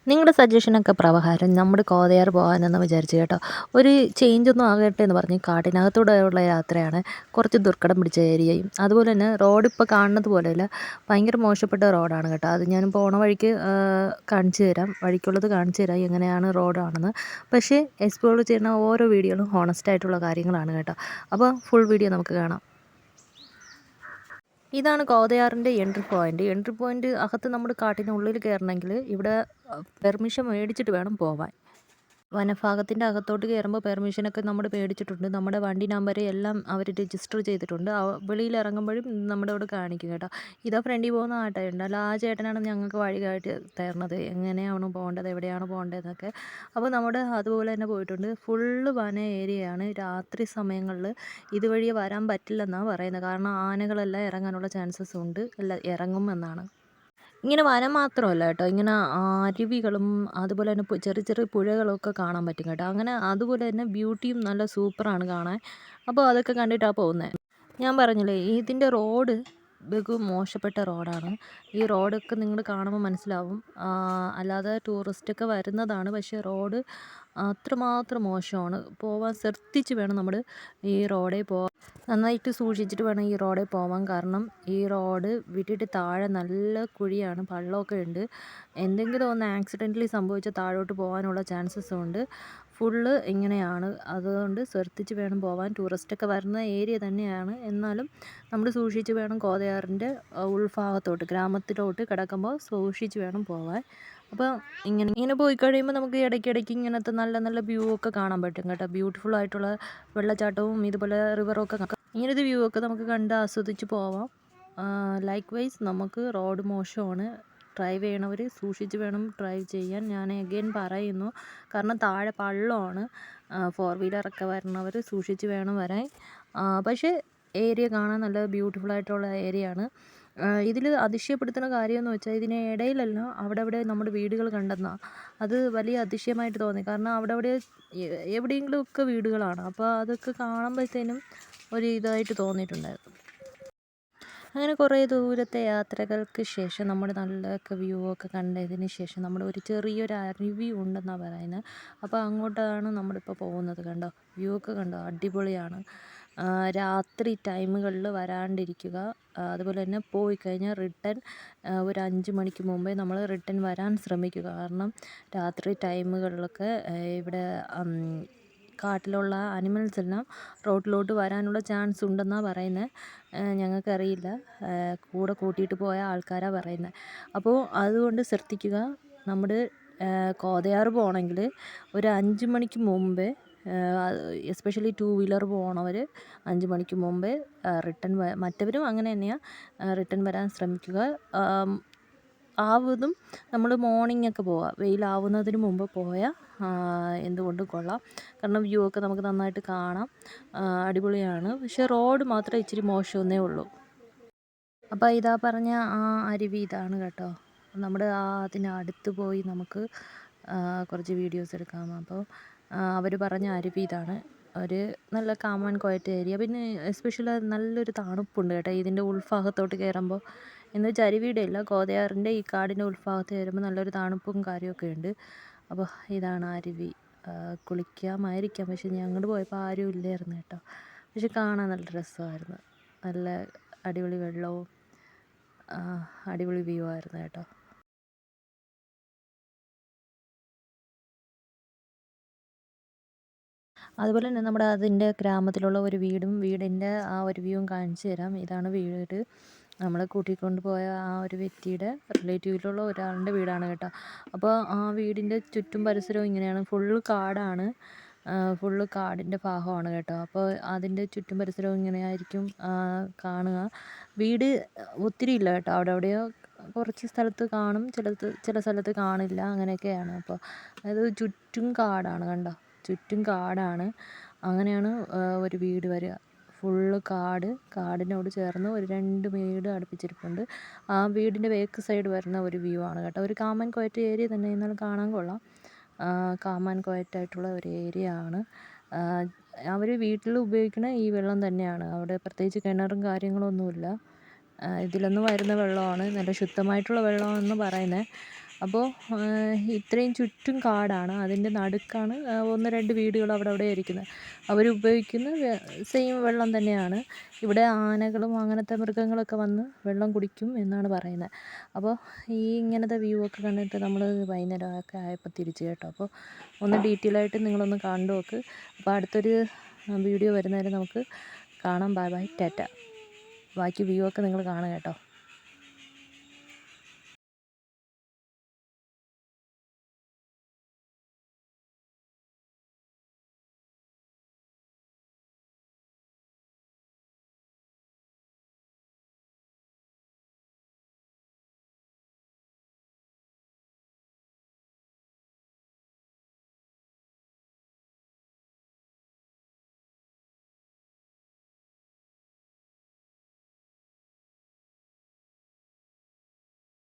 നിങ്ങളുടെ സജഷനൊക്കെ പ്രകാരം നമ്മുടെ കോതയാർ പോകാനെന്ന് വിചാരിച്ചു കേട്ടോ. ഒരു ചേഞ്ചൊന്നും ആകട്ടെ എന്ന് പറഞ്ഞ് കാട്ടിനകത്തൂടെയുള്ള യാത്രയാണ്. കുറച്ച് ദുർഘടം പിടിച്ച ഏരിയയും അതുപോലെ തന്നെ റോഡ് ഇപ്പോൾ കാണുന്നത് പോലെയല്ല, ഭയങ്കര മോശപ്പെട്ട റോഡാണ് കേട്ടോ. അത് ഞാൻ പോണ വഴിക്ക് കാണിച്ചു തരാം, വഴിക്കുള്ളത് കാണിച്ചു തരാം എങ്ങനെയാണ് റോഡാണെന്ന്. പക്ഷേ എക്സ്പ്ലോർ ചെയ്യുന്ന ഓരോ വീഡിയോകളും ഹോണസ്റ്റ് ആയിട്ടുള്ള കാര്യങ്ങളാണ് കേട്ടോ. അപ്പോൾ ഫുൾ വീഡിയോ നമുക്ക് കാണാം. ഇതാണ് കോതയാറിൻ്റെ എൻട്രി പോയിൻ്റ്. അകത്ത് നമ്മൾ കാട്ടിനുള്ളിൽ കയറണമെങ്കിൽ ഇവിടെ പെർമിഷൻ മേടിച്ചിട്ട് വേണം പോവാൻ. വനഭാഗത്തിൻ്റെ അകത്തോട്ട് കയറുമ്പോൾ പെർമിഷനൊക്കെ നമ്മൾ മേടിച്ചിട്ടുണ്ട്. നമ്മുടെ വണ്ടി നമ്പർ എല്ലാം അവർ രജിസ്റ്റർ ചെയ്തിട്ടുണ്ട്. വെളിയിൽ ഇറങ്ങുമ്പോഴും നമ്മുടെ അവിടെ കാണിക്കും കേട്ടോ. ഇതാ ഫ്രണ്ടിൽ പോകുന്ന ആ ചേട്ടനുണ്ട്, അല്ല ആ ചേട്ടനാണ് ഞങ്ങൾക്ക് വഴി കാട്ടി തരുന്നത്, എങ്ങനെയാണ് പോകേണ്ടത്, എവിടെയാണ് പോകേണ്ടതെന്നൊക്കെ. അപ്പോൾ നമ്മുടെ അതുപോലെ തന്നെ പോയിട്ടുണ്ട്. ഫുള്ള് വന ഏരിയയാണ്. രാത്രി സമയങ്ങളിൽ ഇതുവഴി വരാൻ പറ്റില്ലെന്നാണ് പറയുന്നത്. കാരണം ആനകളെല്ലാം ഇറങ്ങാനുള്ള ചാൻസസ് ഉണ്ട്, അല്ല ഇറങ്ങുമെന്നാണ്. ഇങ്ങനെ വനം മാത്രമല്ല കേട്ടോ, ഇങ്ങനെ അരുവികളും അതുപോലെ തന്നെ ചെറിയ ചെറിയ പുഴകളൊക്കെ കാണാൻ പറ്റും കേട്ടോ. അങ്ങനെ അതുപോലെ തന്നെ ബ്യൂട്ടിയും നല്ല സൂപ്പറാണ് കാണാൻ. അപ്പോൾ അതൊക്കെ കണ്ടിട്ടാണ് പോകുന്നത്. ഞാൻ പറഞ്ഞില്ലേ, ഇതിൻ്റെ റോഡ് ബഹു മോശപ്പെട്ട റോഡാണ്. ഈ റോഡൊക്കെ നിങ്ങൾ കാണുമ്പോൾ മനസ്സിലാവും. അല്ലാതെ ടൂറിസ്റ്റൊക്കെ വരുന്നതാണ്, പക്ഷേ റോഡ് അത്രമാത്രം മോശമാണ്. പോവാൻ ശ്രദ്ധിച്ച് വേണം നമ്മൾ ഈ റോഡിൽ പോകാൻ. നന്നായിട്ട് സൂക്ഷിച്ചിട്ട് വേണം ഈ റോഡിൽ പോവാൻ. കാരണം ഈ റോഡ് വിട്ടിട്ട് താഴെ നല്ല കുഴിയാണ്, പള്ളമൊക്കെ ഉണ്ട്. എന്തെങ്കിലും ഒന്ന് ആക്സിഡൻ്റലി സംഭവിച്ചാൽ താഴോട്ട് പോകാനുള്ള ചാൻസസും ഉണ്ട്. ഫുള്ള് ഇങ്ങനെയാണ്. അതുകൊണ്ട് ശ്രദ്ധിച്ച് വേണം പോവാൻ. ടൂറിസ്റ്റൊക്കെ വരുന്ന ഏരിയ തന്നെയാണ്, എന്നാലും നമ്മൾ സൂക്ഷിച്ച് വേണം കോതയാറിൻ്റെ ഉൾഭാഗത്തോട്ട്, ഗ്രാമത്തിലോട്ട് കിടക്കുമ്പോൾ സൂക്ഷിച്ച് വേണം പോവാൻ. അപ്പോൾ ഇങ്ങനെ പോയി കഴിയുമ്പോൾ നമുക്ക് ഇടയ്ക്കിടയ്ക്ക് ഇങ്ങനത്തെ നല്ല നല്ല വ്യൂ ഒക്കെ കാണാൻ പറ്റും കേട്ടോ. ബ്യൂട്ടിഫുൾ ആയിട്ടുള്ള വെള്ളച്ചാട്ടവും ഇതുപോലെ റിവറും ഒക്കെ ഇങ്ങനത്തെ വ്യൂ ഒക്കെ നമുക്ക് കണ്ട് ആസ്വദിച്ച് പോവാം. ലൈക്ക് വൈസ് നമുക്ക് റോഡ് മോശമാണ്. ഡ്രൈവ് ചെയ്യണവർ സൂക്ഷിച്ച് വേണം ഡ്രൈവ് ചെയ്യാൻ. ഞാൻ അഗെയിൻ പറയുന്നു, കാരണം താഴെ പള്ളമാണ്. ഫോർ വീലറൊക്കെ വരണവർ സൂക്ഷിച്ച് വേണം വരാൻ. പക്ഷേ ഏരിയ കാണാൻ നല്ല ബ്യൂട്ടിഫുൾ ആയിട്ടുള്ള ഏരിയയാണ്. ഇതിൽ അതിശയപ്പെടുത്തുന്ന കാര്യമെന്ന് വെച്ചാൽ ഇതിന് ഇടയിലല്ല, അവിടെ നമ്മുടെ വീടുകൾ കണ്ടെന്നാണ്. അത് വലിയ അതിശയമായിട്ട് തോന്നി. കാരണം അവിടെ എവിടെയെങ്കിലുമൊക്കെ വീടുകളാണ്. അപ്പോൾ അതൊക്കെ കാണുമ്പോഴത്തേനും ഒരു ഇതായിട്ട് തോന്നിയിട്ടുണ്ടായിരുന്നു. അങ്ങനെ കുറേ ദൂരത്തെ യാത്രകൾക്ക് ശേഷം നമ്മൾ നല്ലൊക്കെ വ്യൂ ഒക്കെ കണ്ടതിന് ശേഷം നമ്മൾ ഒരു ചെറിയൊരു അരുവി ഉണ്ടെന്നാണ് പറയുന്നത്. അപ്പോൾ അങ്ങോട്ടാണ് നമ്മളിപ്പോൾ പോകുന്നത്. കണ്ടോ, വ്യൂ ഒക്കെ കണ്ടോ, അടിപൊളിയാണ്. രാത്രി ടൈമുകളിൽ വരാണ്ടിരിക്കുക. അതുപോലെ തന്നെ പോയി കഴിഞ്ഞാൽ റിട്ടേൺ ഒരു 5 മണിക്ക് മുമ്പേ നമ്മൾ റിട്ടേൺ വരാൻ ശ്രമിക്കുക. കാരണം രാത്രി ടൈമുകളിലൊക്കെ ഇവിടെ കാട്ടിലുള്ള അനിമൽസ് എല്ലാം റോഡിലോട്ട് വരാനുള്ള ചാൻസ് ഉണ്ടെന്നാണ് പറയുന്നത്. ഞങ്ങൾക്കറിയില്ല, കൂടെ കൂട്ടിയിട്ട് പോയ ആൾക്കാരാണ് പറയുന്നത്. അപ്പോൾ അതുകൊണ്ട് ശ്രദ്ധിക്കുക. നമ്മുടെ കോതയാർ പോകണമെങ്കിൽ ഒരു 5 മണിക്ക് മുമ്പേ, എസ്പെഷ്യലി 2 വീലർ പോകണവർ 5 മണിക്ക് മുമ്പേ റിട്ടേൺ മറ്റവരും അങ്ങനെ തന്നെയാണ്, റിട്ടേൺ വരാൻ ശ്രമിക്കുക. ആവതും നമ്മൾ മോർണിംഗ് ഒക്കെ പോവുക, വെയിലാവുന്നതിന് മുമ്പ് പോയാൽ എന്തുകൊണ്ടും കൊള്ളാം. കാരണം വ്യൂ ഒക്കെ നമുക്ക് നന്നായിട്ട് കാണാം, അടിപൊളിയാണ്. പക്ഷേ റോഡ് മാത്രമേ ഇച്ചിരി മോശമെന്നേ ഉള്ളൂ. അപ്പോൾ ഇതാ പറഞ്ഞ ആ അരുവി ഇതാണ് കേട്ടോ. നമ്മുടെ അതിനടുത്ത് പോയി നമുക്ക് കുറച്ച് വീഡിയോസ് എടുക്കാം. അപ്പോൾ അവർ പറഞ്ഞ അരുവി ഇതാണ്. ഒരു നല്ല കാം ആൻഡ് ക്വയറ്റ് ഏരിയ. പിന്നെ എസ്പെഷ്യലി നല്ലൊരു തണുപ്പുണ്ട് കേട്ടോ ഇതിൻ്റെ ഉൾഭാഗത്തോട്ട് കയറുമ്പോൾ. എന്ന് വെച്ചാൽ അരുവിയുടെ അല്ല, കോതയാറിൻ്റെ ഈ കാടിൻ്റെ ഉൾഭാഗത്ത് കയറുമ്പോൾ നല്ലൊരു തണുപ്പും കാര്യമൊക്കെ ഉണ്ട്. അപ്പോൾ ഇതാണ് അരുവി. കുളിക്കാമായിരിക്കാം, പക്ഷെ ഞങ്ങൾ പോയപ്പോൾ ആരും ഇല്ലായിരുന്നു കേട്ടോ. പക്ഷെ കാണാൻ നല്ല രസമായിരുന്നു. നല്ല അടിപൊളി വെള്ളവും അടിപൊളി വ്യൂ ആയിരുന്നു കേട്ടോ. അതുപോലെ തന്നെ നമ്മുടെ അതിൻ്റെ ഗ്രാമത്തിലുള്ള ഒരു വീടിൻ്റെ ആ ഒരു വ്യൂവും കാണിച്ചു തരാം. ഇതാണ് വീട്. നമ്മളെ കൂട്ടിക്കൊണ്ട് പോയ ആ ഒരു വ്യക്തിയുടെ റിലേറ്റീവിലുള്ള ഒരാളുടെ വീടാണ് കേട്ടോ. അപ്പോൾ ആ വീടിൻ്റെ ചുറ്റും പരിസരവും ഇങ്ങനെയാണ്, ഫുള്ള് കാടാണ്. ഫുള്ള് കാടിൻ്റെ ഭാഗമാണ് കേട്ടോ. അപ്പോൾ അതിൻ്റെ ചുറ്റും പരിസരവും ഇങ്ങനെയായിരിക്കും കാണുക. വീട് ഒത്തിരി ഇല്ല കേട്ടോ, അവിടെയോ കുറച്ച് സ്ഥലത്ത് കാണും, ചില സ്ഥലത്ത് കാണില്ല, അങ്ങനെയൊക്കെയാണ്. അപ്പോൾ അതായത് ചുറ്റും കാടാണ്, കണ്ടോ, ചുറ്റും കാടാണ്. അങ്ങനെയാണ് ഒരു വീട് വരിക. ഫുള്ള് കാടിനോട് ചേർന്ന് ഒരു 2 വീട് അടുപ്പിച്ചിരിപ്പുണ്ട്. ആ വീടിൻ്റെ ബാക്ക് സൈഡ് വരുന്ന ഒരു വ്യൂ ആണ് കേട്ടോ. ഒരു കാം ആൻഡ് ക്വയറ്റ് ഏരിയ തന്നെ, എന്നാലും കാണാൻ കൊള്ളാം. കാം ആൻഡ് ക്വയറ്റ് ആയിട്ടുള്ള ഒരു ഏരിയ ആണ്. അവർ വീട്ടിൽ ഉപയോഗിക്കുന്ന ഈ വെള്ളം തന്നെയാണ്. അവിടെ പ്രത്യേകിച്ച് കിണറും കാര്യങ്ങളൊന്നുമില്ല. ഇതിലൊന്നും വരുന്ന വെള്ളമാണ്, നല്ല ശുദ്ധമായിട്ടുള്ള വെള്ളമാണെന്ന് പറയുന്നത്. അപ്പോൾ ഇത്രയും ചുറ്റും കാടാണ്, അതിൻ്റെ നടുക്കാണ് 1-2 വീടുകൾ അവിടെ ഇരിക്കുന്നത്. അവരുപയോഗിക്കുന്ന സെയിം വെള്ളം തന്നെയാണ്. ഇവിടെ ആനകളും അങ്ങനത്തെ മൃഗങ്ങളൊക്കെ വന്ന് വെള്ളം കുടിക്കും എന്നാണ് പറയുന്നത്. അപ്പോൾ ഇങ്ങനത്തെ വ്യൂ ഒക്കെ കണ്ടിട്ട് നമ്മൾ വൈകുന്നേരമൊക്കെ ആയപ്പോൾ തിരിച്ചു കേട്ടോ. അപ്പോൾ ഒന്ന് ഡീറ്റെയിൽ ആയിട്ട് നിങ്ങളൊന്ന് കണ്ടു നോക്ക്. അപ്പോൾ അടുത്തൊരു വീഡിയോ വരുന്നവരെ നമുക്ക് കാണാം. Bye bye, Tata. ബാക്കി വ്യൂ ഒക്കെ നിങ്ങൾ കാണുക കേട്ടോ.